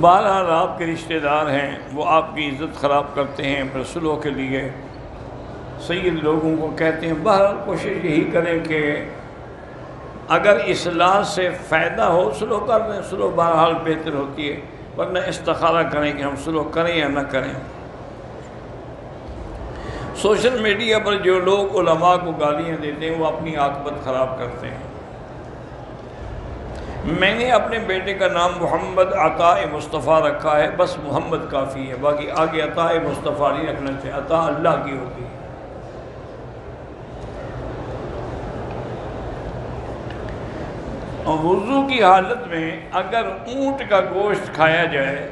بہرحال آپ کے رشتہ دار ہیں، وہ آپ کی عزت خراب کرتے ہیں رسولوں کے لیے، سید لوگوں کو کہتے ہیں، بہرحال کوشش یہی کریں کہ اگر اصلاح سے فائدہ ہو سلو کر لیں، سلو بہرحال بہتر ہوتی ہے، ورنہ استخارہ کریں کہ ہم سلو کریں یا نہ کریں۔ سوشل میڈیا پر جو لوگ علماء کو گالیاں دیتے ہیں وہ اپنی عاقبت خراب کرتے ہیں۔ میں نے اپنے بیٹے کا نام محمد عطاء مصطفیٰ رکھا ہے، بس محمد کافی ہے، باقی آگے عطاء مصطفیٰ نہیں رکھنا چاہیے، عطا اللہ کی ہوتی ہے۔ وضو کی حالت میں اگر اونٹ کا گوشت کھایا جائے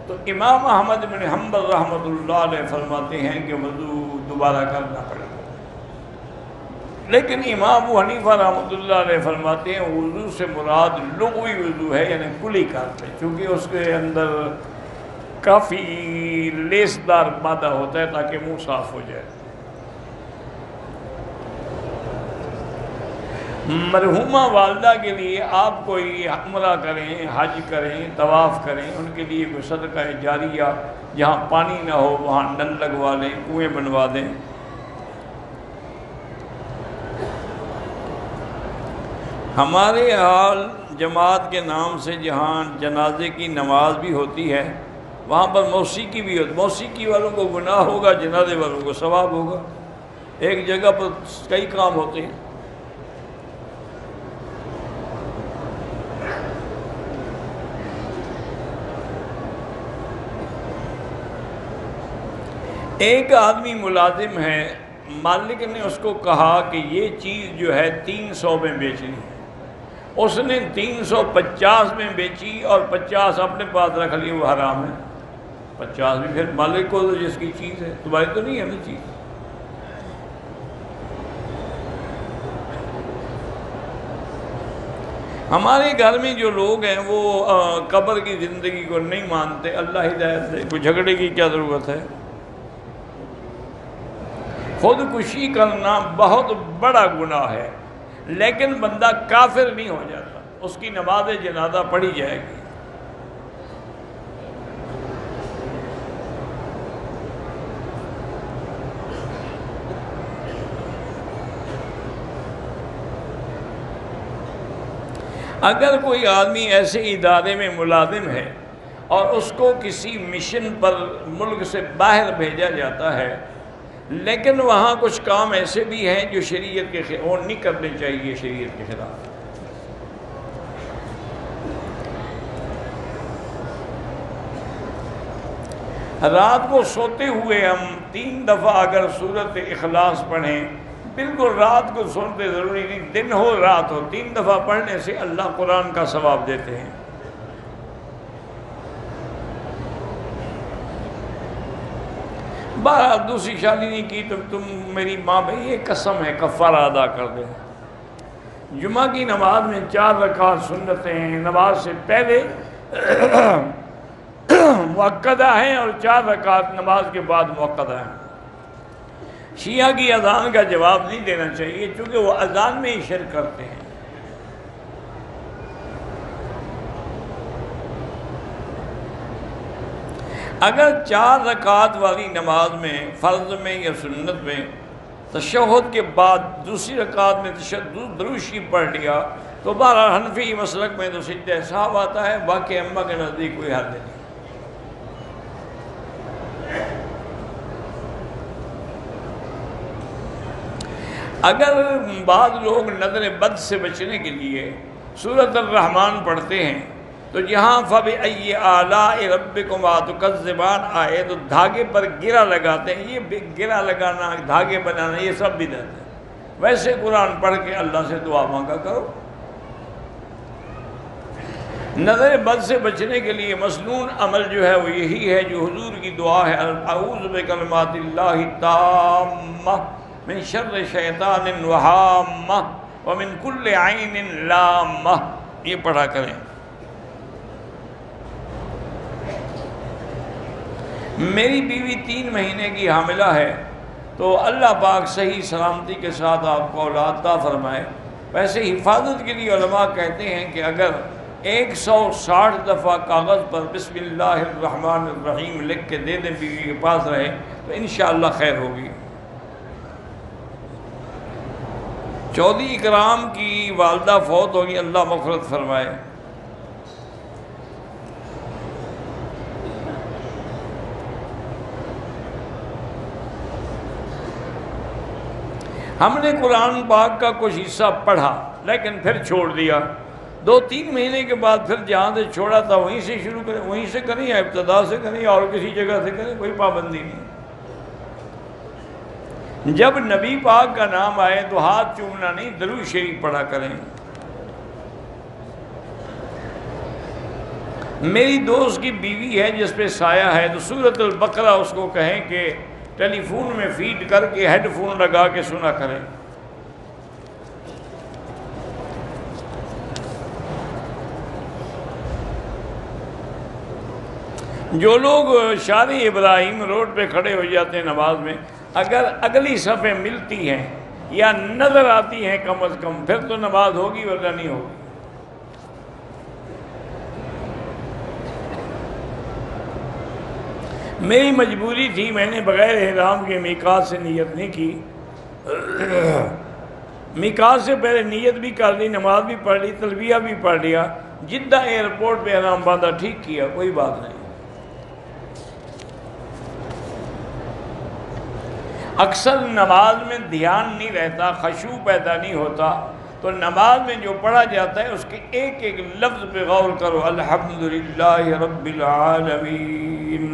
تو امام احمد بن حنبل رحمۃ اللہ علیہ فرماتے ہیں کہ وضو دوبارہ کرنا پڑے گا، لیکن امام ابو حنیفہ رحمۃ اللہ علیہ فرماتے ہیں وضو سے مراد لغوی وضو ہے، یعنی کلی کرتے، چونکہ اس کے اندر کافی لیسدار مادہ ہوتا ہے تاکہ منہ صاف ہو جائے۔ مرحومہ والدہ کے لیے آپ کوئی عمرہ کریں، حج کریں، طواف کریں، ان کے لیے کوئی صدقہ جاریہ، جہاں پانی نہ ہو وہاں نل لگوا لیں، کنویں بنوا دیں۔ ہمارے حال جماعت کے نام سے جہاں جنازے کی نماز بھی ہوتی ہے وہاں پر موسیقی بھی ہوتی، موسیقی والوں کو گناہ ہوگا، جنازے والوں کو ثواب ہوگا، ایک جگہ پر کئی کام ہوتے ہیں۔ ایک آدمی ملازم ہے، مالک نے اس کو کہا کہ یہ چیز جو ہے 300 میں بیچنی ہے، اس نے 350 میں بیچی اور 50 اپنے پاس رکھ لی، وہ حرام ہے۔ 50 بھی پھر مالک کو جس کی چیز ہے، تمہاری تو نہیں ہے نا چیز۔ ہمارے گھر میں جو لوگ ہیں وہ قبر کی زندگی کو نہیں مانتے، اللہ ہدایت دے، کوئی جھگڑے کی کیا ضرورت ہے؟ خودکشی کرنا بہت بڑا گناہ ہے، لیکن بندہ کافر نہیں ہو جاتا، اس کی نماز جنازہ پڑھی جائے گی۔ اگر کوئی آدمی ایسے ادارے میں ملازم ہے اور اس کو کسی مشن پر ملک سے باہر بھیجا جاتا ہے، لیکن وہاں کچھ کام ایسے بھی ہیں جو شریعت کے خلاف نہیں کرنے چاہیے، شریعت کے خلاف۔ رات کو سوتے ہوئے ہم 3 دفعہ اگر سورۃ اخلاص پڑھیں، بالکل رات کو سنتے ضروری نہیں، دن ہو رات ہو، 3 دفعہ پڑھنے سے اللہ قرآن کا ثواب دیتے ہیں۔ بارہ دوسری شادی نہیں کی تو تم میری ماں بھائی یہ قسم ہے کفارہ ادا کر دے۔ جمعہ کی نماز میں 4 رکعت سنتیں ہیں، نماز سے پہلے مؤکدہ ہیں اور 4 رکعت نماز کے بعد مؤکدہ ہیں۔ شیعہ کی اذان کا جواب نہیں دینا چاہیے چونکہ وہ اذان میں ہی شرک کرتے ہیں۔ اگر 4 رکعت والی نماز میں فرض میں یا سنت میں تشہد کے بعد دوسری رکعت میں درود شریف پڑھ لیا تو بہرحال حنفی مسلک میں تو سجدہ سہو آتا ہے، باقی ائمہ کے نزدیک کوئی حد نہیں۔ اگر بعض لوگ نظر بد سے بچنے کے لیے سورۃ الرحمن پڑھتے ہیں تو جہاں فَبِأَيِّ آلَاءِ رَبِّكُمَا تُكَذِّبَانِ آئے تو دھاگے پر گرہ لگاتے ہیں، یہ گرہ لگانا، دھاگے بنانا، یہ سب بدعت ہے۔ ویسے قرآن پڑھ کے اللہ سے دعا مانگا کرو۔ نظر بد سے بچنے کے لیے مسنون عمل جو ہے وہ یہی ہے جو حضور کی دعا ہے، اعوذ بکلمات اللہ التامہ من شر شیطان وہامہ ومن کل عین لامہ، یہ پڑھا کریں۔ میری بیوی 3 مہینے کی حاملہ ہے تو اللہ پاک صحیح سلامتی کے ساتھ آپ کو اولاد عطا فرمائے۔ ویسے حفاظت کے لیے علماء کہتے ہیں کہ اگر 160 دفعہ کاغذ پر بسم اللہ الرحمن الرحیم لکھ کے دے دیں بیوی کے پاس رہے تو انشاءاللہ خیر ہوگی۔ چودھری اکرام کی والدہ فوت ہوگی، اللہ مغفرت فرمائے۔ ہم نے قرآن پاک کا کچھ حصہ پڑھا لیکن پھر چھوڑ دیا۔ 2-3 مہینے کے بعد پھر جہاں سے چھوڑا تھا وہیں سے شروع کریں، وہیں سے کریں یا ابتدا سے کریں اور کسی جگہ سے کریں، کوئی پابندی نہیں۔ جب نبی پاک کا نام آئے تو ہاتھ چومنا نہیں، درود شریف پڑھا کریں۔ میری دوست کی بیوی ہے جس پہ سایہ ہے تو سورۃ البقرہ اس کو کہیں کہ ٹیلی فون میں فیڈ کر کے ہیڈ فون لگا کے سنا کریں۔ جو لوگ شارع ابراہیم روڈ پہ کھڑے ہو جاتے ہیں نماز میں، اگر اگلی صفیں ملتی ہیں یا نظر آتی ہیں کم از کم پھر تو نماز ہوگی ورنہ نہیں ہوگی۔ میری مجبوری تھی، میں نے بغیر احرام کے میقات سے نیت نہیں کی، میقات سے پہلے نیت بھی کر لی، نماز بھی پڑھ لی، تلبیہ بھی پڑھ لیا، جدہ ایئرپورٹ پہ احرام باندھا، ٹھیک کیا، کوئی بات نہیں۔ اکثر نماز میں دھیان نہیں رہتا، خشوع پیدا نہیں ہوتا، تو نماز میں جو پڑھا جاتا ہے اس کے ایک ایک لفظ پہ غور کرو۔ الحمدللہ رب العالمین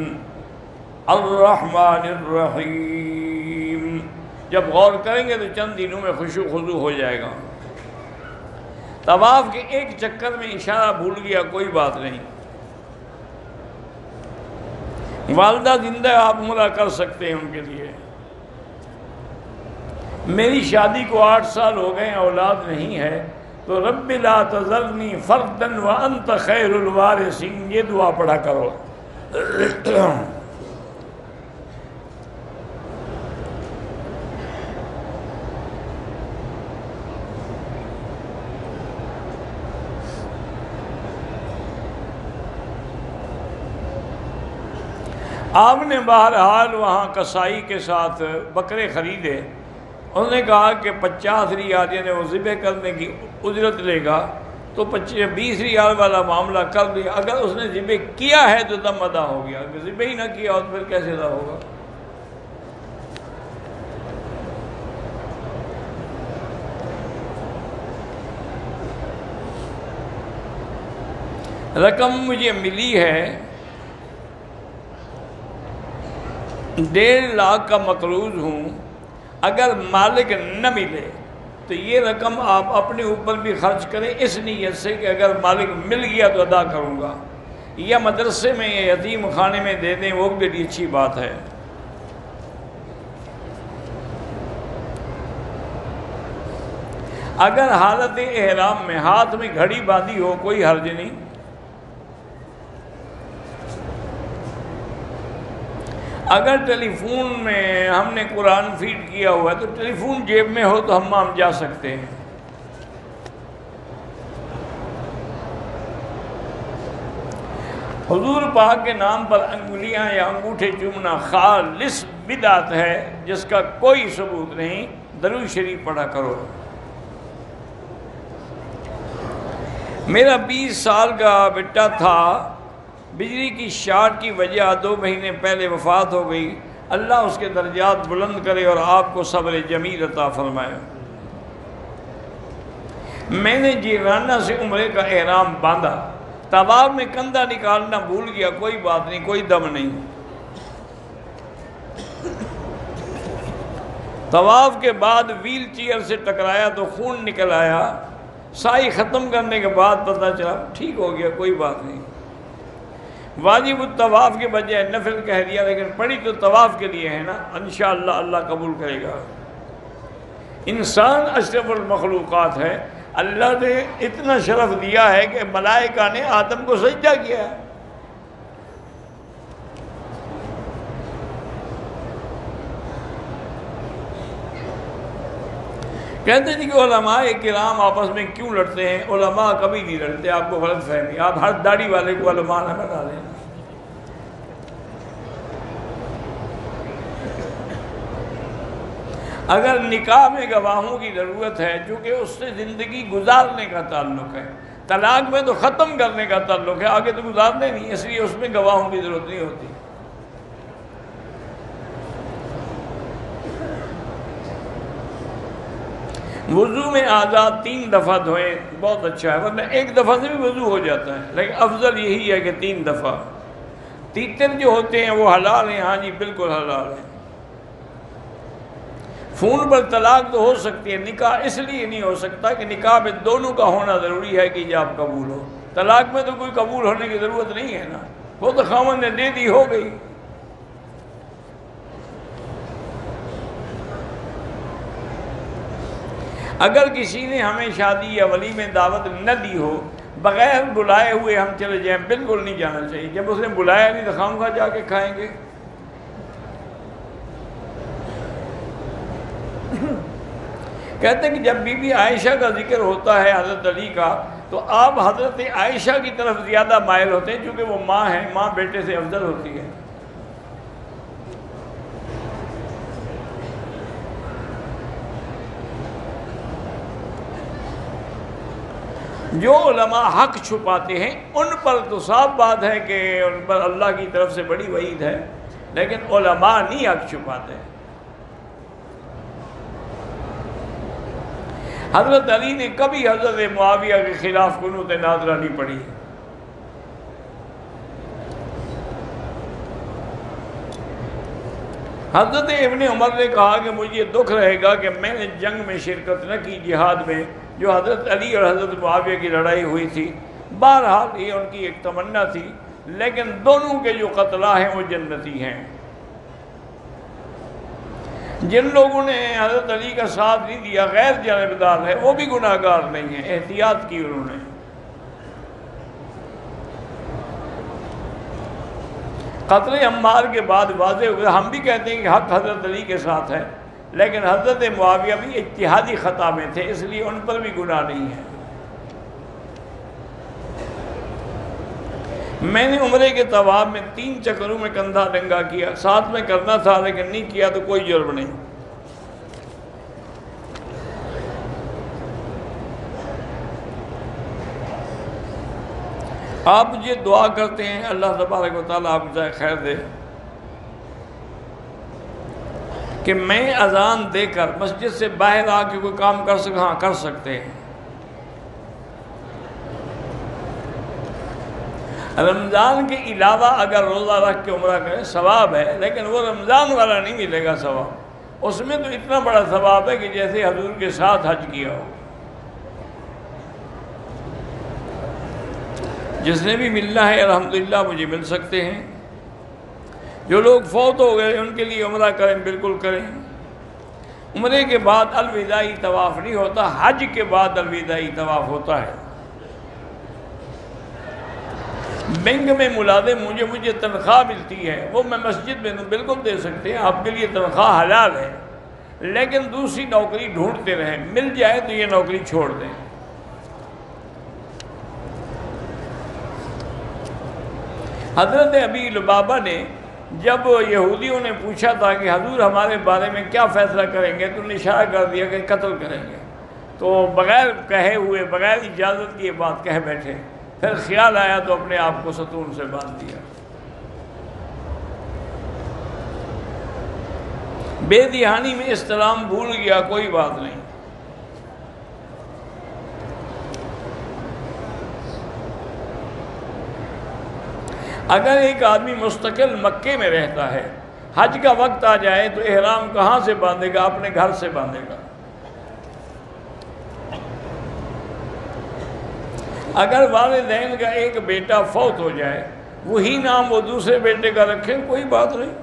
الرحمن الرحیم، جب غور کریں گے تو چند دنوں میں خشوع خضوع ہو جائے گا۔ طواف کے ایک چکر میں اشارہ بھول گیا، کوئی بات نہیں، والدہ زندہ آپ عمرہ کر سکتے ہیں ان کے لیے۔ میری شادی کو 8 سال ہو گئے، اولاد نہیں ہے، تو رب لا تذرنی فردا وانت خیر الوارثین، یہ دعا پڑھا کرو۔ آپ نے بہرحال وہاں کسائی کے ساتھ بکرے خریدے، انہوں نے کہا کہ 50 ریال یعنی وہ ذبح کرنے کی اجرت لے گا، تو 20 ریال والا معاملہ کر لیا۔ اگر اس نے ذبح کیا ہے تو دم ادا ہو گیا، اگر ذبح ہی نہ کیا تو پھر کیسے ادا ہوگا؟ رقم مجھے ملی ہے 1.5 لاکھ کا مقروض ہوں، اگر مالک نہ ملے تو یہ رقم آپ اپنے اوپر بھی خرچ کریں اس نیت سے کہ اگر مالک مل گیا تو ادا کروں گا، یا مدرسے میں یا یتیم خانے میں دے دیں، وہ بھی اچھی بات ہے۔ اگر حالت احرام میں ہاتھ میں گھڑی باندھی ہو کوئی حرج نہیں، اگر ٹیلی فون میں ہم نے قرآن فیڈ کیا ہوا ہے تو ٹیلی فون جیب میں ہو تو ہم جا سکتے ہیں۔ حضور پاک کے نام پر انگلیاں یا انگوٹھے چومنا خالص بدعت ہے جس کا کوئی ثبوت نہیں، درود شریف پڑھا کرو۔ میرا 20 سال کا بیٹا تھا، بجلی کی شارٹ کی وجہ 2 مہینے پہلے وفات ہو گئی، اللہ اس کے درجات بلند کرے اور آپ کو صبر جمیل عطا فرمائے۔ میں نے جیرانہ سے عمرے کا احرام باندھا، طواف میں کندھا نکالنا بھول گیا، کوئی بات نہیں، کوئی دم نہیں۔ طواف کے بعد ویل چیئر سے ٹکرایا تو خون نکل آیا، سائی ختم کرنے کے بعد پتہ چلا ٹھیک ہو گیا، کوئی بات نہیں۔ واجب الطواف کے بجائے نفل کہہ دیا، لیکن پڑھی تو طواف کے لیے ہے نا، انشاءاللہ اللہ قبول کرے گا۔ انسان اشرف المخلوقات ہے، اللہ نے اتنا شرف دیا ہے کہ ملائکہ نے آدم کو سجدہ کیا ہے۔ کہتے ہیں کہ علماء کرام آپس میں کیوں لڑتے ہیں؟ علماء کبھی نہیں لڑتے، آپ کو غلط فہمی، آپ ہر داڑھی والے کو علماء نہ بنا لیں۔ اگر نکاح میں گواہوں کی ضرورت ہے، چونکہ اس سے زندگی گزارنے کا تعلق ہے، طلاق میں تو ختم کرنے کا تعلق ہے، آگے تو گزارنے نہیں، اس لیے اس میں گواہوں کی ضرورت نہیں ہوتی۔ وضو میں اعضاء 3 دفعہ دھوئیں، بہت اچھا ہے، ورنہ ایک دفعہ سے بھی وضو ہو جاتا ہے، لیکن افضل یہی ہے کہ 3 دفعہ۔ تیتر جو ہوتے ہیں وہ حلال ہیں، ہاں جی بالکل حلال ہیں۔ فون پر طلاق تو ہو سکتی ہے، نکاح اس لیے نہیں ہو سکتا کہ نکاح میں دونوں کا ہونا ضروری ہے کہ ایجاب قبول ہو۔ طلاق میں تو کوئی قبول ہونے کی ضرورت نہیں ہے نا، وہ تو خاوند نے دے دی، ہو گئی۔ اگر کسی نے ہمیں شادی یا ولیمے دعوت نہ دی ہو، بغیر بلائے ہوئے ہم چلے جائیں، بالکل نہیں جانا چاہیے۔ جب اس نے بلایا نہیں تو خواہ جا کے کھائیں گے۔ کہتے ہیں کہ جب بی بی عائشہ کا ذکر ہوتا ہے حضرت علی کا، تو آپ حضرت عائشہ کی طرف زیادہ مائل ہوتے ہیں، چونکہ وہ ماں ہیں، ماں بیٹے سے افضل ہوتی ہے۔ جو علماء حق چھپاتے ہیں ان پر تو صاف بات ہے کہ ان پر اللہ کی طرف سے بڑی وعید ہے، لیکن علماء نہیں حق چھپاتے۔ حضرت علی نے کبھی حضرت معاویہ کے خلاف قنوت ناظرہ نہیں پڑھی۔ حضرت ابن عمر نے کہا کہ مجھے دکھ رہے گا کہ میں نے جنگ میں شرکت نہ کی، جہاد میں، جو حضرت علی اور حضرت معاویہ کی لڑائی ہوئی تھی۔ بہرحال یہ ان کی ایک تمنا تھی، لیکن دونوں کے جو قتلہ ہیں وہ جنتی ہیں۔ جن لوگوں نے حضرت علی کا ساتھ نہیں دیا، غیر جانبدار ہے، وہ بھی گناہ گار نہیں ہیں، احتیاط کی انہوں نے۔ قتل عمار کے بعد واضح ہو گیا، ہم بھی کہتے ہیں کہ حق حضرت علی کے ساتھ ہے، لیکن حضرت معاویہ بھی اجتہادی خطا میں تھے، اس لیے ان پر بھی گناہ نہیں ہے۔ میں نے عمرے کے طواف میں 3 چکروں میں کندھا ننگا کیا، ساتھ میں کرنا تھا لیکن نہیں کیا تو کوئی جرم نہیں۔ آپ مجھے دعا کرتے ہیں، اللہ تبارک و تعالیٰ آپ جزائے خیر دے، کہ میں اذان دے کر مسجد سے باہر آ کے کوئی کام کر سکتا، ہاں کر سکتے ہیں۔ رمضان کے علاوہ اگر روزہ رکھ کے عمرہ کریں ثواب ہے، لیکن وہ رمضان والا نہیں ملے گا ثواب۔ اس میں تو اتنا بڑا ثواب ہے کہ جیسے حضور کے ساتھ حج کیا ہو۔ جس نے بھی ملنا ہے الحمدللہ مجھے مل سکتے ہیں۔ جو لوگ فوت ہو گئے ان کے لیے عمرہ کریں، بالکل کریں۔ عمرے کے بعد الوداعی طواف نہیں ہوتا، حج کے بعد الوداعی طواف ہوتا ہے۔ بینک میں ملازم مجھے تنخواہ ملتی ہے، وہ میں مسجد میں بالکل دے سکتے ہیں، آپ کے لیے تنخواہ حلال ہے، لیکن دوسری نوکری ڈھونڈتے رہیں، مل جائے تو یہ نوکری چھوڑ دیں۔ حضرت ابی لبابہ نے جب یہودیوں نے پوچھا تھا کہ حضور ہمارے بارے میں کیا فیصلہ کریں گے، تو انہوں نے اشارہ کر دیا کہ قتل کریں گے، تو بغیر کہے ہوئے، بغیر اجازت کی یہ بات کہہ بیٹھے۔ پھر خیال آیا تو اپنے آپ کو ستون سے باندھ دیا۔ بے دہانی میں استلام بھول گیا، کوئی بات نہیں۔ اگر ایک آدمی مستقل مکے میں رہتا ہے، حج کا وقت آ جائے تو احرام کہاں سے باندھے گا؟ اپنے گھر سے باندھے گا۔ اگر والدین کا ایک بیٹا فوت ہو جائے، وہی نام وہ دوسرے بیٹے کا رکھے، کوئی بات نہیں۔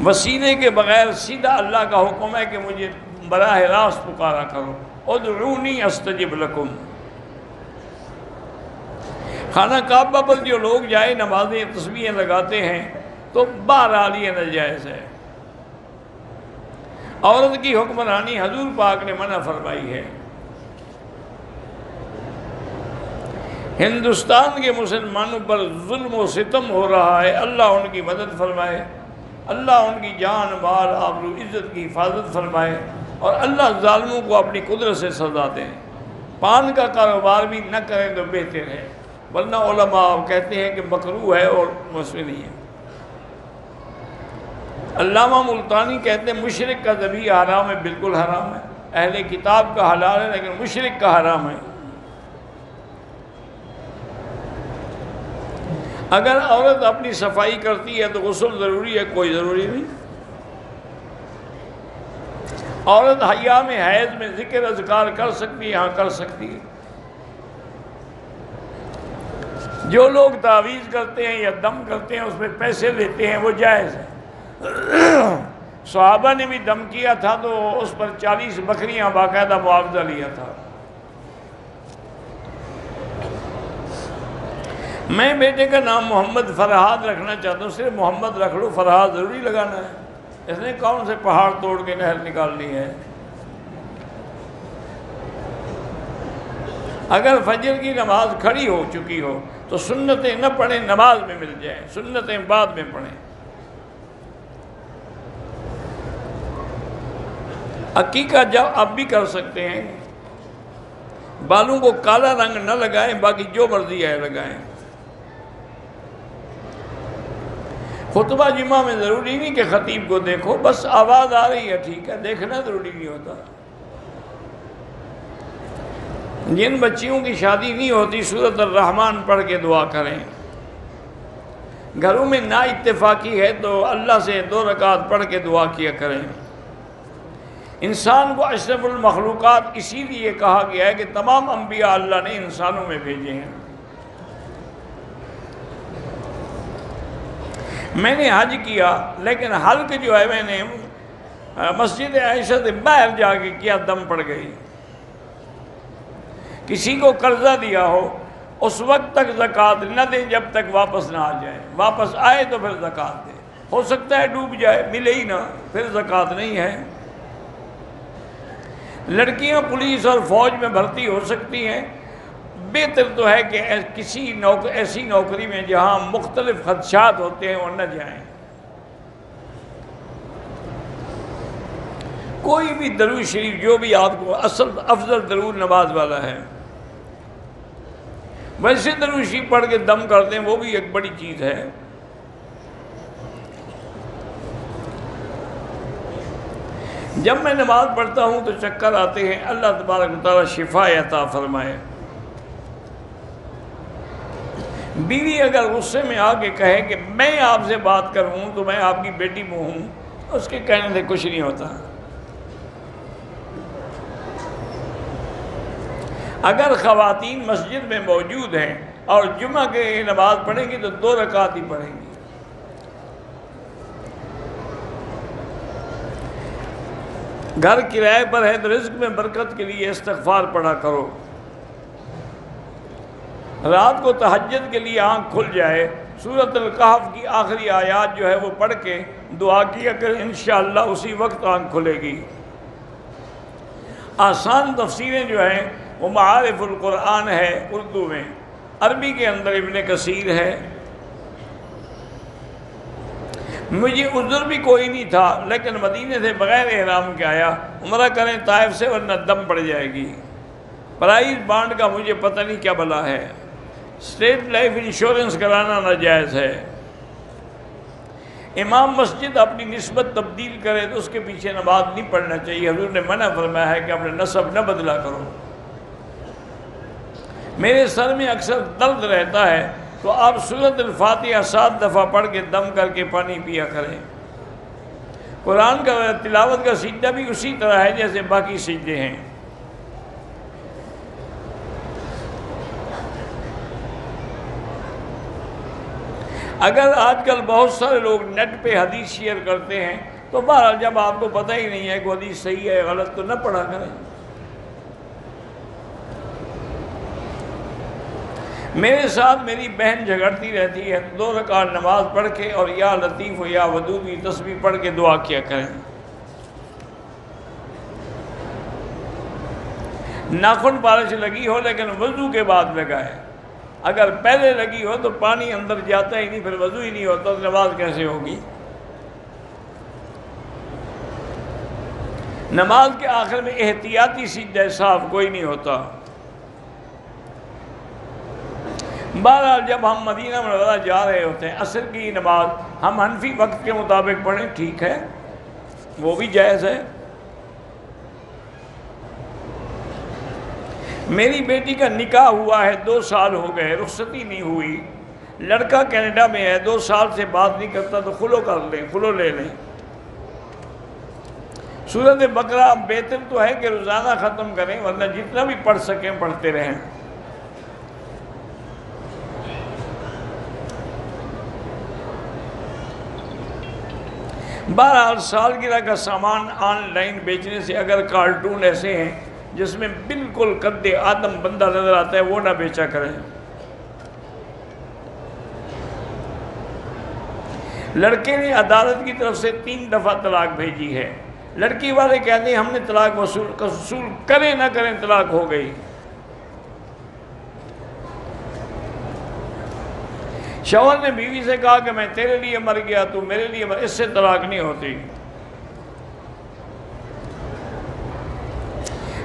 وسیلے کے بغیر سیدھا اللہ کا حکم ہے کہ مجھے براہ راست پکارا کرو، ادعونی استجب لکم۔ خانہ کعبہ پر جو لوگ جائے نمازیں تسبیحیں لگاتے ہیں تو بہرحال یہ ناجائز ہے، عورت کی حکمرانی حضور پاک نے منع فرمائی ہے۔ ہندوستان کے مسلمانوں پر ظلم و ستم ہو رہا ہے، اللہ ان کی مدد فرمائے، اللہ ان کی جان مال آبرو عزت کی حفاظت فرمائے، اور اللہ ظالموں کو اپنی قدرت سے سزا دیں۔ پان کا کاروبار بھی نہ کریں تو بہتر ہے، ورنہ علماء کہتے ہیں کہ مکروہ ہے اور مسئلہ نہیں ہے۔ علامہ ملتانی کہتے ہیں مشرک کا ذبیحہ حرام ہے، بالکل حرام ہے، اہل کتاب کا حلال ہے لیکن مشرک کا حرام ہے۔ اگر عورت اپنی صفائی کرتی ہے تو غسل ضروری ہے؟ کوئی ضروری نہیں۔ عورت حیا میں حیض میں ذکر اذکار کر سکتی ہے؟ ہاں کر سکتی ہے۔ جو لوگ تعویذ کرتے ہیں یا دم کرتے ہیں اس میں پیسے لیتے ہیں وہ جائز ہے۔ صحابہ نے بھی دم کیا تھا تو اس پر 40 بکریاں باقاعدہ معاوضہ لیا تھا۔ میں بیٹے کا نام محمد فرحاد رکھنا چاہتا ہوں، صرف محمد رکھ لو، فرحاد ضروری لگانا ہے؟ اس نے کون سے پہاڑ توڑ کے نہر نکالنی ہے؟ اگر فجر کی نماز کھڑی ہو چکی ہو تو سنتیں نہ پڑھیں، نماز میں مل جائیں، سنتیں بعد میں پڑھیں۔ عقیقہ جب اب بھی کر سکتے ہیں، بالوں کو کالا رنگ نہ لگائیں، باقی جو مرضی ہے لگائیں۔ خطبہ جمعہ میں ضروری نہیں کہ خطیب کو دیکھو، بس آواز آ رہی ہے ٹھیک ہے، دیکھنا ضروری نہیں ہوتا۔ جن بچیوں کی شادی نہیں ہوتی سورۃ الرحمن پڑھ کے دعا کریں۔ گھروں میں نا اتفاقی ہے تو اللہ سے 2 رکعت پڑھ کے دعا کیا کریں۔ انسان کو اشرف المخلوقات اسی لیے کہا گیا ہے کہ تمام انبیاء اللہ نے انسانوں میں بھیجے ہیں۔ میں نے حج کیا لیکن حلق جو ہے میں نے مسجد عائشہ سے باہر جا کے کیا، دم پڑ گئی۔ کسی کو قرضہ دیا ہو اس وقت تک زکوٰۃ نہ دیں جب تک واپس نہ آ جائے، واپس آئے تو پھر زکوٰۃ دے۔ ہو سکتا ہے ڈوب جائے، ملے ہی نہ، پھر زکوٰۃ نہیں ہے۔ لڑکیاں پولیس اور فوج میں بھرتی ہو سکتی ہیں، بہتر تو ہے کہ کسی ایسی نوکری میں جہاں مختلف خدشات ہوتے ہیں وہ نہ جائیں۔ کوئی بھی درود شریف جو بھی آپ کو افضل درود نماز والا ہے، ویسے درود شریف پڑھ کے دم کرتے ہیں وہ بھی ایک بڑی چیز ہے۔ جب میں نماز پڑھتا ہوں تو چکر آتے ہیں، اللہ تبارک و تعالیٰ شفا عطا فرمائے۔ بیوی اگر غصے میں آ کے کہے کہ میں آپ سے بات کروں تو میں آپ کی بیٹی ہوں، اس کے کہنے سے کچھ نہیں ہوتا۔ اگر خواتین مسجد میں موجود ہیں اور جمعہ کے نماز پڑھیں گی تو 2 رکعت ہی پڑھیں گی۔ گھر کرائے پر ہے تو رزق میں برکت کے لیے استغفار پڑھا کرو۔ رات کو تہجد کے لیے آنکھ کھل جائے، سورۃ الکہف کی آخری آیات جو ہے وہ پڑھ کے دعا کیا کریں، انشاءاللہ اسی وقت آنکھ کھلے گی۔ آسان تفسیریں جو ہیں وہ معارف القرآن ہے اردو میں، عربی کے اندر ابن کثیر ہے۔ مجھے عذر بھی کوئی نہیں تھا لیکن مدینے سے بغیر احرام کے آیا، عمرہ کریں طائف سے ورنہ دم پڑ جائے گی۔ پرائز بانڈ کا مجھے پتہ نہیں کیا بلا ہے، اسٹیٹ لائف انشورنس کرانا ناجائز ہے۔ امام مسجد اپنی نسبت تبدیل کرے تو اس کے پیچھے نماز نہیں پڑھنا چاہیے، حضور نے منع فرمایا ہے کہ اپنے نسب نہ بدلا کرو۔ میرے سر میں اکثر درد رہتا ہے تو آپ سورۃ الفاتحہ 7 دفعہ پڑھ کے دم کر کے پانی پیا کریں۔ قرآن کا تلاوت کا سجدہ بھی اسی طرح ہے جیسے باقی سجدے ہیں۔ اگر آج کل بہت سارے لوگ نیٹ پہ حدیث شیئر کرتے ہیں تو بہرحال جب آپ کو پتہ ہی نہیں ہے کہ حدیث صحیح ہے غلط تو نہ پڑھا کریں۔ میرے ساتھ میری بہن جھگڑتی رہتی ہے، 2 رکعت نماز پڑھ کے اور یا لطیف و یا ودود کی تسبیح پڑھ کے دعا کیا کریں۔ ناخن پالش لگی ہو لیکن وضو کے بعد لگائے. اگر پہلے لگی ہو تو پانی اندر جاتا ہی نہیں، پھر وضو ہی نہیں ہوتا، تو نماز کیسے ہوگی؟ نماز کے آخر میں احتیاطی سجدہ صاف کوئی نہیں ہوتا. بہرحال جب ہم مدینہ منورہ جا رہے ہوتے ہیں، عصر کی نماز ہم حنفی وقت کے مطابق پڑھیں، ٹھیک ہے، وہ بھی جائز ہے. میری بیٹی کا نکاح ہوا ہے، 2 سال ہو گئے، رخصتی نہیں ہوئی. لڑکا کینیڈا میں ہے، 2 سال سے بات نہیں کرتا، تو خلو کر لیں، خلو لے لیں. سورۃ بقرہ بہتر تو ہے کہ روزانہ ختم کریں، ورنہ جتنا بھی پڑھ سکیں پڑھتے رہیں. بہرحال سالگرہ کا سامان آن لائن بیچنے سے اگر کارٹون ایسے ہیں جس میں بالکل قد آدم بندہ نظر آتا ہے، وہ نہ بیچا کریں. لڑکے نے عدالت کی طرف سے 3 دفعہ طلاق بھیجی ہے. لڑکی والے کہتے ہیں ہم نے طلاق وصول کریں نہ کریں طلاق ہو گئی. شوہر نے بیوی سے کہا کہ میں تیرے لیے مر گیا، تو میرے لیے مر، اس سے طلاق نہیں ہوتی.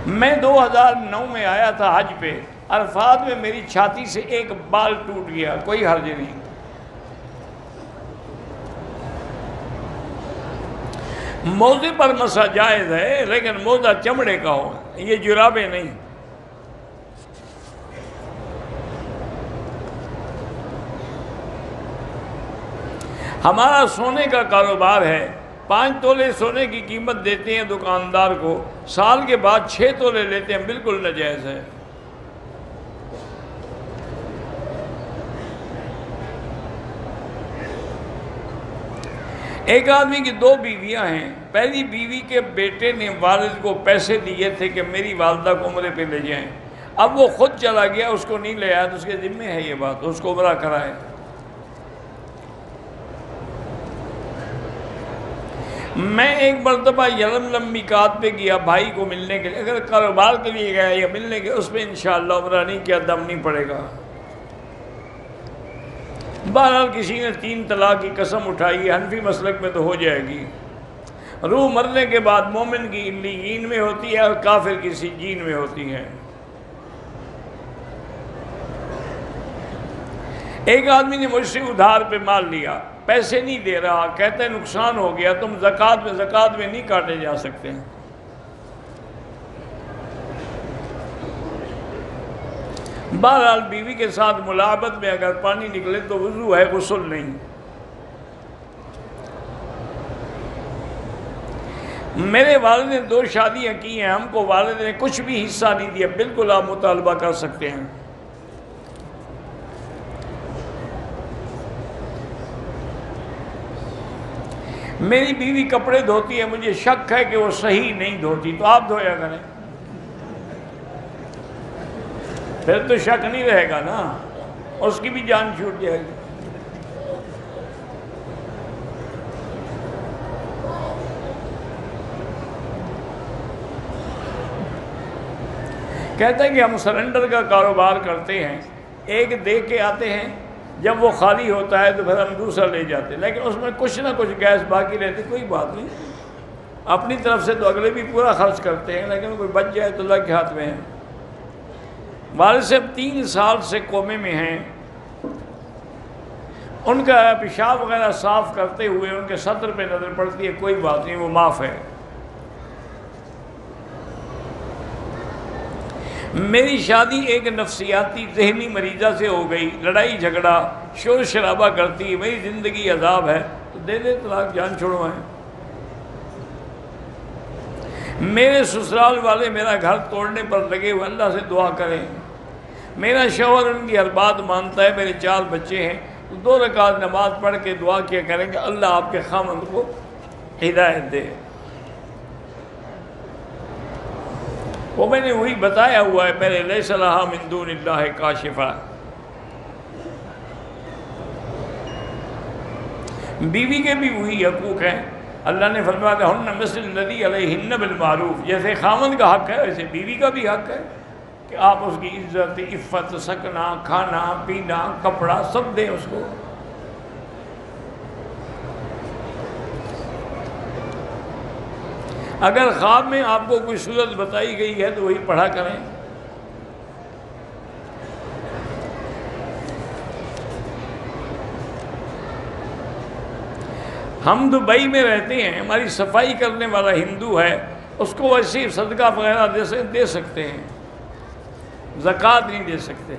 میں 2009 میں آیا تھا حج پہ، عرفات میں میری چھاتی سے ایک بال ٹوٹ گیا، کوئی حرج نہیں. موزے پر مسا جائز ہے، لیکن موزہ چمڑے کا ہو، یہ جرابیں نہیں. ہمارا سونے کا کاروبار ہے، 5 تولے سونے کی قیمت دیتے ہیں دکاندار کو، سال کے بعد 6 تولے لیتے ہیں، بالکل ناجائز ہے. ایک آدمی کی 2 بیویاں ہیں. پہلی بیوی کے بیٹے نے والد کو پیسے دیے تھے کہ میری والدہ کو عمرے پہ لے جائیں. اب وہ خود چلا گیا، اس کو نہیں لے آیا، تو اس کے ذمہ ہے یہ بات، اس کو عمرہ کرائے. میں ایک مرتبہ یلملم میقات پہ گیا بھائی کو ملنے کے لیے. اگر کاروبار کے لیے گیا یا ملنے کے، اس پہ انشاءاللہ عمرہ نہیں کیا، دم نہیں پڑے گا. بہرحال کسی نے 3 طلاق کی قسم اٹھائی ہے، حنفی مسلک میں تو ہو جائے گی. روح مرنے کے بعد مومن کی علیین میں ہوتی ہے اور کافر کی سجین میں ہوتی ہے. ایک آدمی نے مجھ سے ادھار پہ مال لیا، پیسے نہیں دے رہا، کہتے ہیں نقصان ہو گیا، تم زکوٰۃ میں نہیں کاٹے جا سکتے. بہرحال بیوی کے ساتھ ملاعبت میں اگر پانی نکلے تو وضو ہے، غسل نہیں. میرے والد نے 2 شادیاں کی ہیں، ہم کو والد نے کچھ بھی حصہ نہیں دیا. بالکل آپ مطالبہ کر سکتے ہیں. میری بیوی کپڑے دھوتی ہے، مجھے شک ہے کہ وہ صحیح نہیں دھوتی، تو آپ دھویا کریں. پھر تو شک نہیں رہے گا نا، اس کی بھی جان چھوٹ جائے گی. کہتے ہیں کہ ہم سلنڈر کا کاروبار کرتے ہیں، ایک دے کے آتے ہیں، جب وہ خالی ہوتا ہے تو پھر ہم دوسرا لے جاتے ہیں، لیکن اس میں کچھ نہ کچھ گیس باقی رہتی. کوئی بات نہیں، اپنی طرف سے تو اگلے بھی پورا خرچ کرتے ہیں، لیکن کوئی بچ جائے تو اللہ کے ہاتھ میں ہے. والد صاحب 3 سال سے کومے میں ہیں. ان کا پیشاب وغیرہ صاف کرتے ہوئے ان کے سطر پہ نظر پڑتی ہے، کوئی بات نہیں، وہ معاف ہے. میری شادی ایک نفسیاتی ذہنی مریضہ سے ہو گئی، لڑائی جھگڑا شور شرابہ کرتی، میری زندگی عذاب ہے، تو دے دے طلاق، جان چھوڑوائیں. میرے سسرال والے میرا گھر توڑنے پر لگے ہوئے، اللہ سے دعا کریں. میرا شوہر ان کی ہر بات مانتا ہے، میرے 4 بچے ہیں، تو 2 رکعت نماز پڑھ کے دعا کیا کریں کہ اللہ آپ کے خاوند کو ہدایت دے. وہ میں نے وہی بتایا ہوا ہے پہلے، لیس لہا من دون اللہ کاشفہ. بیوی کے بھی وہی حقوق ہیں. اللہ نے فرمایا لہن مثل الذی علیہن بالمعروف، جیسے خاوند کا حق ہے ویسے بیوی کا بھی حق ہے کہ آپ اس کی عزت، عفت، سکنا، کھانا پینا، کپڑا سب دیں اس کو۔ اگر خواب میں آپ کو کوئی صورت بتائی گئی ہے تو وہی پڑھا کریں۔ ہم دبئی میں رہتے ہیں، ہماری صفائی کرنے والا ہندو ہے، اس کو ویسے صدقہ وغیرہ دے سکتے ہیں، زکوٰۃ نہیں دے سکتے۔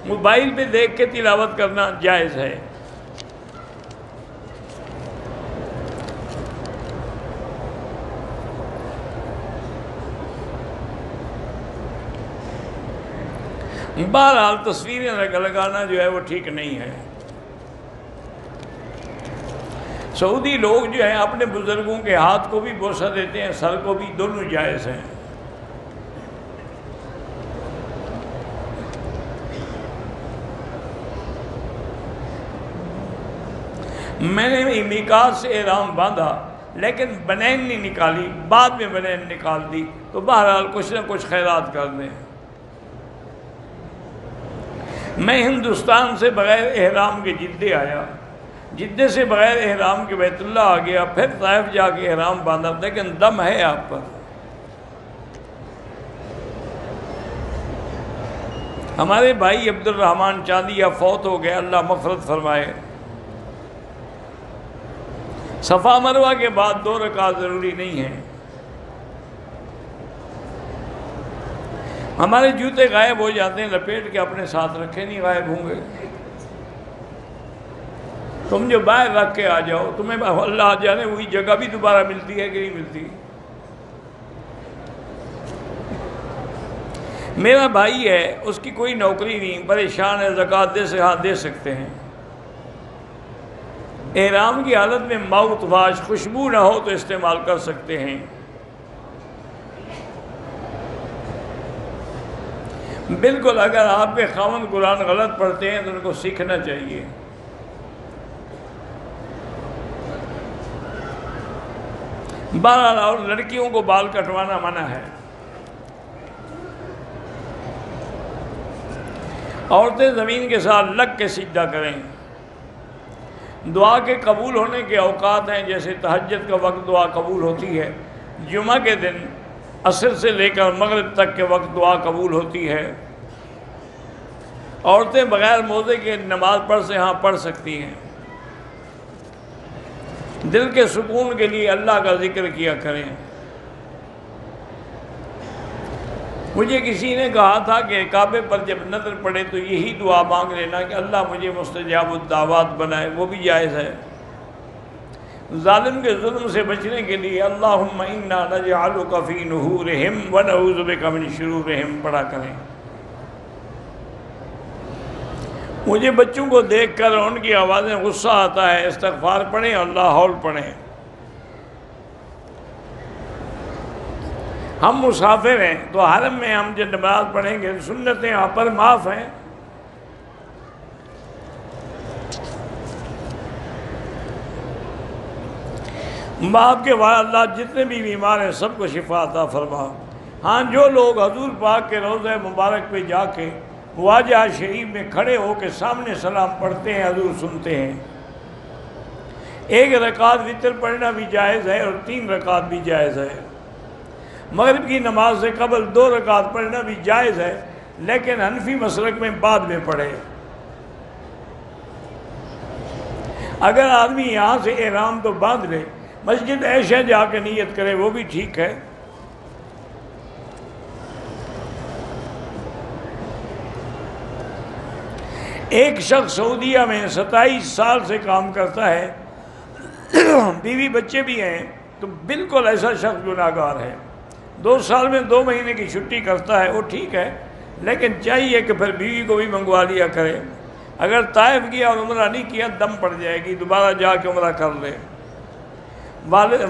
موبائل پہ دیکھ کے تلاوت کرنا جائز ہے۔ بہرحال تصویریں لگانا جو ہے وہ ٹھیک نہیں ہے۔ سعودی لوگ جو ہیں اپنے بزرگوں کے ہاتھ کو بھی بوسہ دیتے ہیں، سر کو بھی، دونوں جائز ہیں۔ میں نے میقات سے احرام باندھا لیکن بنین نہیں نکالی، بعد میں بنین نکال دی، تو بہرحال کچھ نہ کچھ خیرات کر دیں۔ میں ہندوستان سے بغیر احرام کے جدے آیا، جدے سے بغیر احرام کے بیت اللہ آ گیا، پھر طائف جا کے احرام باندھا، لیکن دم ہے آپ پر۔ ہمارے بھائی عبد الرحمن چاندیا فوت ہو گئے، اللہ مغفرت فرمائے۔ صفا مروہ کے بعد 2 رکعت ضروری نہیں ہیں۔ ہمارے جوتے غائب ہو جاتے ہیں، لپیٹ کے اپنے ساتھ رکھے، نہیں غائب ہوں گے۔ تم جو باہر رکھ کے آ جاؤ، تمہیں اللہ جانے وہی جگہ بھی دوبارہ ملتی ہے کہ نہیں ملتی۔ میرا بھائی ہے، اس کی کوئی نوکری نہیں، پریشان ہے، زکوٰۃ دے سکتے ہیں۔ احرام کی حالت میں ماؤتھ واش خوشبو نہ ہو تو استعمال کر سکتے ہیں۔ بالکل، اگر آپ کے خاوند قرآن غلط پڑھتے ہیں تو ان کو سیکھنا چاہیے۔ بہرحال اور لڑکیوں کو بال کٹوانا منع ہے۔ عورتیں زمین کے ساتھ لگ کے سجدہ کریں۔ دعا کے قبول ہونے کے اوقات ہیں، جیسے تہجد کا وقت دعا قبول ہوتی ہے، جمعہ کے دن عصر سے لے کر مغرب تک کے وقت دعا قبول ہوتی ہے۔ عورتیں بغیر موزے کے نماز پڑھ سکتی ہیں۔ دل کے سکون کے لیے اللہ کا ذکر کیا کریں۔ مجھے کسی نے کہا تھا کہ کعبے پر جب نظر پڑے تو یہی دعا مانگ لینا کہ اللہ مجھے مستجاب الدعوات بنائے، وہ بھی جائز ہے۔ ظالم کے ظلم سے بچنے کے لیے اللہم انا نجعلک فی نحورہم ونعوذ بک من شرورہم پڑھا کریں۔ مجھے بچوں کو دیکھ کر ان کی آوازیں غصہ آتا ہے، استغفار پڑھیں، اللہ حول پڑھیں۔ ہم مسافر ہیں تو حرم میں ہم جب نماز پڑھیں گے، سنتیں آپ پر معاف ہیں۔ باپ کے بعد اللہ جتنے بھی بیمار ہیں سب کو شفا عطا فرما۔ ہاں، جو لوگ حضور پاک کے روضہ مبارک پہ جا کے مواجہ شریف میں کھڑے ہو کے سامنے سلام پڑھتے ہیں، حضور سنتے ہیں۔ 1 رکعت وتر پڑھنا بھی جائز ہے اور 3 رکعت بھی جائز ہے۔ مغرب کی نماز سے قبل 2 رکعت پڑھنا بھی جائز ہے، لیکن حنفی مسلک میں بعد میں پڑھے۔ اگر آدمی یہاں سے احرام تو باندھ لے، مسجد عائشہ جا کے نیت کرے، وہ بھی ٹھیک ہے۔ ایک شخص سعودیہ میں 27 سال سے کام کرتا ہے، بیوی بچے بھی ہیں، تو بالکل ایسا شخص گناہگار ہے۔ 2 سال میں 2 مہینے کی چھٹی کرتا ہے، وہ ٹھیک ہے، لیکن چاہیے کہ پھر بیوی کو بھی منگوا لیا کرے۔ اگر طائف کیا اور عمرہ نہیں کیا دم پڑ جائے گی، دوبارہ جا کے عمرہ کر لے۔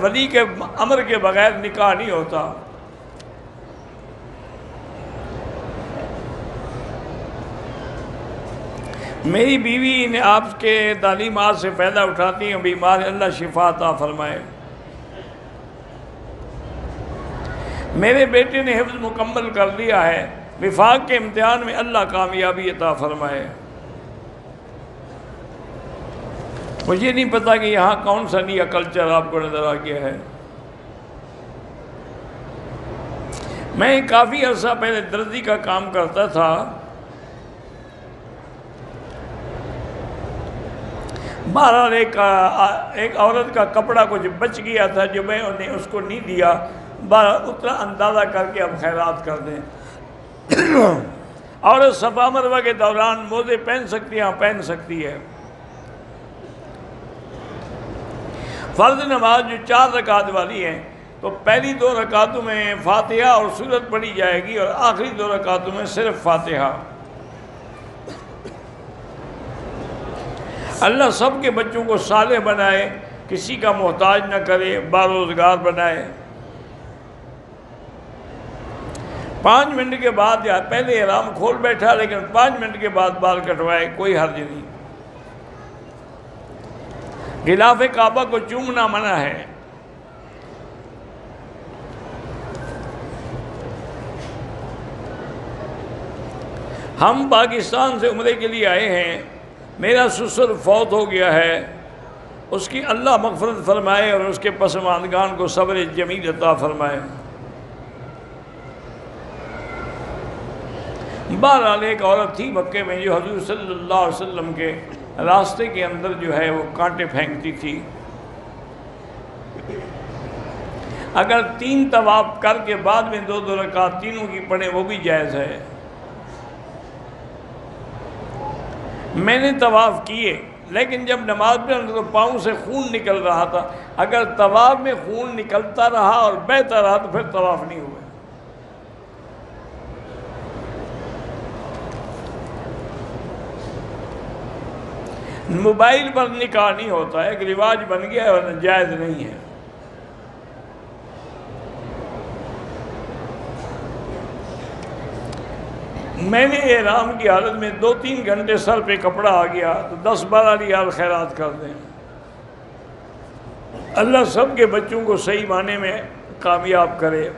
ولی کے امر کے بغیر نکاح نہیں ہوتا۔ میری بیوی نے آپ کے تعلیمات سے فائدہ اٹھاتی ہیں، بیمار اللہ شفا عطا فرمائے۔ میرے بیٹے نے حفظ مکمل کر لیا ہے، وفاق کے امتحان میں اللہ کامیابی عطا فرمائے۔ مجھے نہیں پتا کہ یہاں کون سا نیا کلچر آپ کو نظر آ گیا ہے۔ میں کافی عرصہ پہلے درزی کا کام کرتا تھا۔ بہرحال ایک عورت کا کپڑا کچھ بچ گیا تھا جو میں نے اس کو نہیں دیا، بہرحال اتنا اندازہ کر کے اب خیرات کر دیں۔ عورت صفا مروہ کے دوران موزے پہن سکتی ہے، پہن سکتی ہے۔ فرض نماز جو 4 رکعت والی ہے تو پہلی 2 رکعتوں میں فاتحہ اور سورت پڑھی جائے گی اور آخری 2 رکعتوں میں صرف فاتحہ۔ اللہ سب کے بچوں کو صالح بنائے، کسی کا محتاج نہ کرے، باروزگار بنائے۔ 5 منٹ کے بعد یا پہلے احرام کھول بیٹھا لیکن 5 منٹ کے بعد بال کٹوائے، کوئی حرج نہیں۔ غلاف کعبہ کو چومنا منع ہے۔ ہم پاکستان سے عمرے کے لیے آئے ہیں، میرا سسر فوت ہو گیا ہے، اس کی اللہ مغفرت فرمائے اور اس کے پسماندگان کو صبر جمیل عطا فرمائے۔ بہرحال ایک عورت تھی مکے میں جو حضور صلی اللہ علیہ وسلم کے راستے کے اندر جو ہے وہ کانٹے پھینکتی تھی۔ اگر 3 طواف کر کے بعد میں 2 رکعت تینوں کی پڑھیں وہ بھی جائز ہے۔ میں نے طواف کیے لیکن جب نماز پڑھی تو پاؤں سے خون نکل رہا تھا۔ اگر طواف میں خون نکلتا رہا اور بہتا رہا تو پھر طواف نہیں ہوا۔ موبائل پر نکاح نہیں ہوتا ہے، ایک رواج بن گیا ہے اور جائز نہیں ہے۔ میں نے احرام کی حالت میں 2-3 گھنٹے سر پہ کپڑا آ گیا تو 10-12 ریال خیرات کر دیں۔ اللہ سب کے بچوں کو صحیح معنی میں کامیاب کرے۔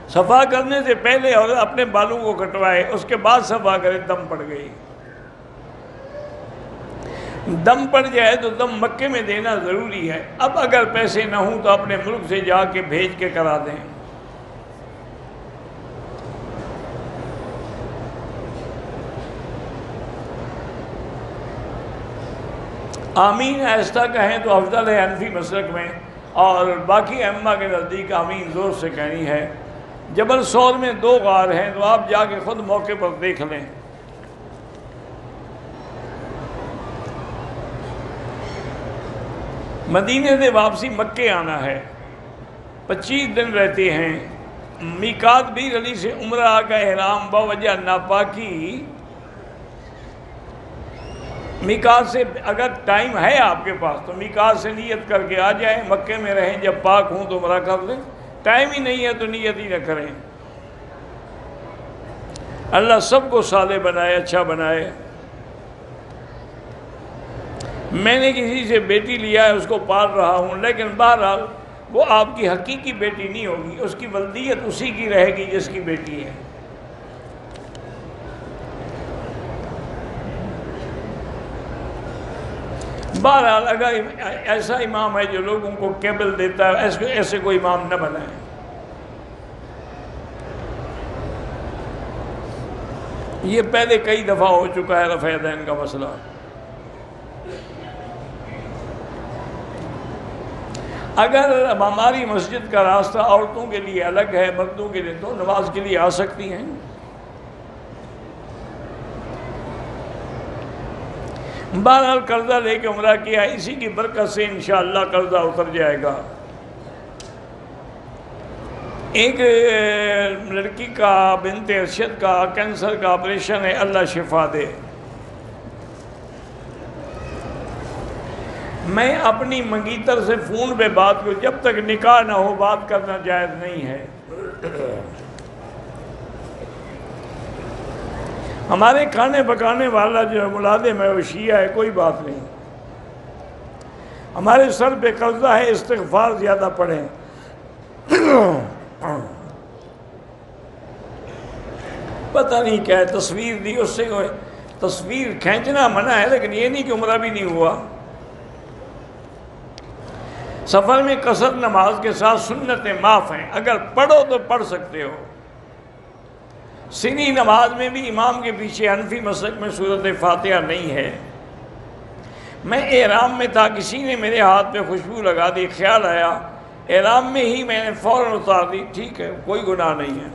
صفا کرنے سے پہلے اور اپنے بالوں کو کٹوائے، اس کے بعد صفا کرے، دم پڑ گئی۔ دم پڑ جائے تو دم مکے میں دینا ضروری ہے۔ اب اگر پیسے نہ ہوں تو اپنے ملک سے جا کے بھیج کے کرا دیں۔ آمین آہستہ کہیں تو افضل ہے حنفی مسلک میں، اور باقی ائمہ کے نزدیک آمین زور سے کہنی ہے۔ جبل سور میں 2 غار ہیں تو آپ جا کے خود موقع پر دیکھ لیں۔ مدینے سے واپسی مکے آنا ہے، 25 دن رہتے ہیں۔ میقات بیر علی سے عمرہ کا احرام بوجہ ناپاکی، میقات سے اگر ٹائم ہے آپ کے پاس تو میقات سے نیت کر کے آ جائیں، مکے میں رہیں، جب پاک ہوں تو عمرہ کر لیں۔ ٹائم ہی نہیں ہے تو نیت ہی نہ کریں۔ اللہ سب کو صالح بنائے، اچھا بنائے۔ میں نے کسی سے بیٹی لیا ہے، اس کو پال رہا ہوں، لیکن بہرحال وہ آپ کی حقیقی بیٹی نہیں ہوگی، اس کی ولدیت اسی کی رہے گی جس کی بیٹی ہے۔ بہرحال اگر ایسا امام ہے جو لوگوں کو کیبل دیتا ہے، ایسے کوئی امام نہ بنائیں۔ یہ پہلے کئی دفعہ ہو چکا ہے رفع دین کا مسئلہ۔ اگر ہماری مسجد کا راستہ عورتوں کے لیے الگ ہے، مردوں کے لیے، تو نماز کے لیے آ سکتی ہیں۔ بہرحال قرضہ لے کے عمرہ کیا، اسی کی برکت سے انشاءاللہ قرضہ اتر جائے گا۔ ایک لڑکی کا، بنت ارشد کا کینسر کا آپریشن ہے، اللہ شفا دے۔ میں اپنی منگیتر سے فون پہ بات کروں، جب تک نکاح نہ ہو بات کرنا جائز نہیں ہے۔ ہمارے کھانے پکانے والا جو ہے ملازم ہے وہ شیعہ ہے، کوئی بات نہیں، ہمارے سر پہ قبضہ ہے، استغفار زیادہ پڑھیں۔ پتہ نہیں کیا ہے، تصویر دی، اس سے تصویر کھینچنا منع ہے، لیکن یہ نہیں کہ عمرہ بھی نہیں ہوا۔ سفر میں قصر نماز کے ساتھ سنتیں معاف ہیں، اگر پڑھو تو پڑھ سکتے ہو۔ سری نماز میں بھی امام کے پیچھے حنفی مسلک میں سورۃ فاتحہ نہیں ہے۔ میں احرام میں تھا، کسی نے میرے ہاتھ پہ خوشبو لگا دی، خیال آیا، احرام میں ہی میں نے فوراً اتار دی، ٹھیک ہے، کوئی گناہ نہیں ہے۔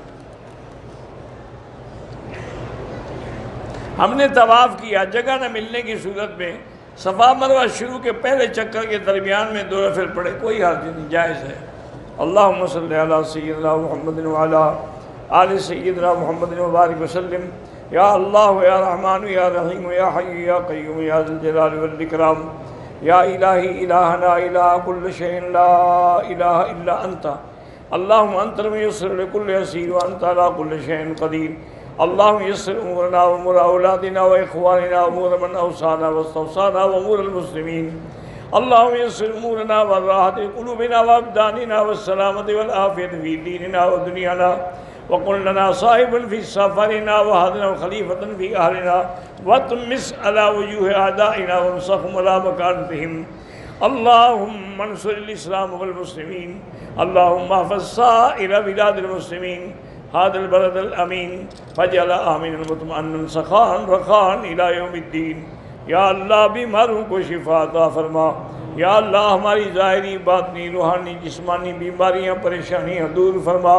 ہم نے طواف کیا، جگہ نہ ملنے کی صورت میں صفا مروہ شروع کے پہلے چکر کے درمیان میں 2 نفل پڑھے، کوئی حرج نہیں، جائز ہے۔ اللہم صلی علی سیدنا محمد وعلی آل سیدنا محمد وبارک وسلم۔ یا اللہ یا رحمان یا رحیم یا حی یا قیوم یا ذی الجلال والاکرام، یا الہی الہنا الہ کل شیء لا الہ الا انت، اللہم انت المیسر لکل یسیر وانت علی کل شیء قدیر۔ اللہم یسر امورنا وامور اولادنا واخواننا وامور من اوصانا واستوصانا وامور المسلمین۔ اللہم یسر امورنا والراحت قلوبنا وابداننا والسلامت والعافیت فی دیننا ودنیانا، وقل لنا صاحبا فی سفرنا وہدنا خلیفتا فی اہلنا، وتمس علی وجوہ اعدائنا وانصرهم علی مکانتہم۔ اللہم انصر الاسلام والمسلمین، اللہم احفظ سائر بلاد المسلمین، هذا البلد الامین فاجعل آمنا مطمئنا سخاء رخاء الى یوم الدین۔ یا اللہ بیماروں کو شفا عطا فرما، یا اللہ ہماری ظاہری باطنی روحانی جسمانی بیماریاں پریشانیاں دور فرما،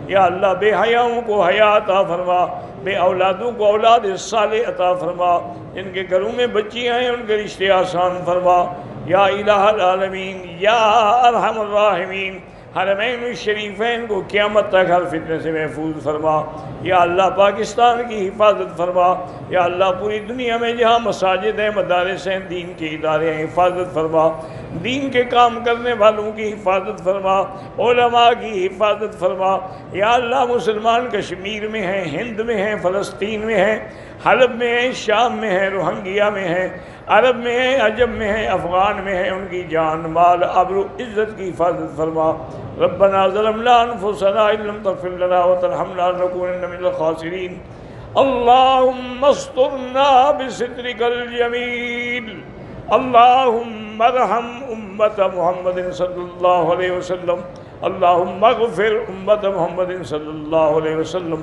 یا اللہ بے حیاؤں کو حیا عطا فرما، بے اولادوں کو اولاد صالح عطا فرما، جن کے گھروں میں بچیاں ہیں ان کے رشتے آسان فرما، یا الہ العالمین یا ارحم الراحمین۔ حرمین الشریفین کو قیامت تک ہر فتنے سے محفوظ فرما، یا اللہ پاکستان کی حفاظت فرما، یا اللہ پوری دنیا میں جہاں مساجد ہیں، مدارس ہیں، دین کے ادارے ہیں، حفاظت فرما، دین کے کام کرنے والوں کی حفاظت فرما، علماء کی حفاظت فرما، یا اللہ مسلمان کشمیر میں ہیں، ہند میں ہیں، فلسطین میں ہیں، حلب میں ہیں، شام میں ہیں، روہنگیا میں ہیں، عرب میں ہیں، عجم میں ہیں، افغان میں ہیں، ان کی جان مال آبرو عزت کی حفاظت فرما۔ ربنا ظلمنا انفسنا ان لم تغفر لنا وترحمنا لنكونن من الخاسرین۔ اللہم استرنا بسترک الجمیل، اللہم ارحم امت محمد صلی اللہ علیہ وسلم، اللہم اغفر امت محمد صلی اللہ علیہ وسلم،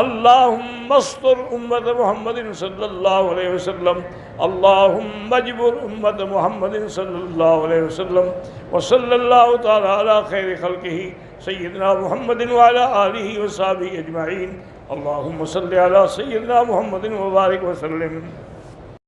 اللہم استر امت محمد صلی اللہ علیہ وسلم، اللہم اجبر امت محمد صلی اللہ علیہ وسلم، وصلی اللہ تعالی علی خیر خلقہ سیدنا محمد وعلی آلہ وصحبہ اجمعین۔ اللہم صلی علی سیدنا محمد وبارک وسلم۔